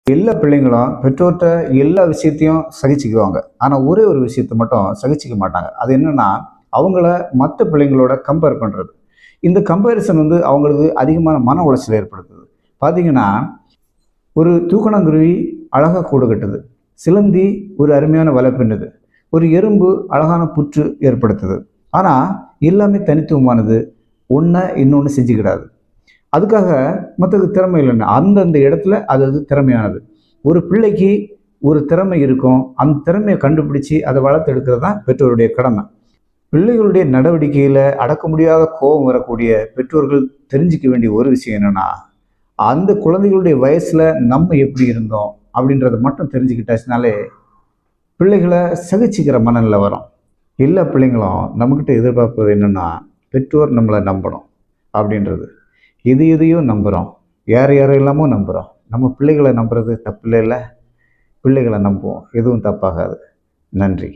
எல்லா பிள்ளைங்களும் பெற்றோர்கிட்ட எல்லா விஷயத்தையும் சகிச்சுக்குவாங்க. ஆனால் ஒரே ஒரு விஷயத்தை மட்டும் சகிச்சிக்க மாட்டாங்க. அது என்னன்னா, அவங்கள மற்ற பிள்ளைங்களோட கம்பேர் பண்ணுறது. இந்த கம்பேரிசன் அவங்களுக்கு அதிகமான மன உளைச்சல் ஏற்படுத்துது. பார்த்தீங்கன்னா, ஒரு தூக்கணாங்குருவி அழகாக கூடு கட்டுது, சிலந்தி ஒரு அருமையான வலை பின்னுது, ஒரு எறும்பு அழகான புற்று ஏற்படுத்துது. ஆனால் எல்லாமே தனித்துவமானது, ஒன்றை இன்னொன்று செஞ்சுக்கிடாது. அதுக்காக மற்றது திறமை இல்லைன்னு அந்தந்த இடத்துல அது திறமையானது. ஒரு பிள்ளைக்கு ஒரு திறமை இருக்கும், அந்த திறமையை கண்டுபிடிச்சி அதை வளர்த்து எடுக்கிறது தான் பெற்றோருடைய கடமை. பிள்ளைகளுடைய நடவடிக்கையில் அடக்க முடியாத கோபம் வரக்கூடிய பெற்றோர்கள் தெரிஞ்சிக்க வேண்டிய ஒரு விஷயம் என்னென்னா, அந்த குழந்தைகளுடைய வயசில் நம்ம எப்படி இருந்தோம் அப்படின்றத மட்டும் தெரிஞ்சுக்கிட்டாச்சுனாலே பிள்ளைகளை சகிச்சுக்கிற மனநிலை வரும். எல்லா பிள்ளைங்களும் நம்மக்கிட்ட எதிர்பார்ப்பது என்னென்னா, பெற்றோர் நம்மளை நம்பணும் அப்படின்றது. எதையும் நம்புகிறோம், யாரையெல்லாமோ நம்புகிறோம். நம்ம பிள்ளைகளை நம்புறது தப்பு இல்லைல்ல. பிள்ளைகளை நம்புவோம், எதுவும் தப்பாகாது. நன்றி.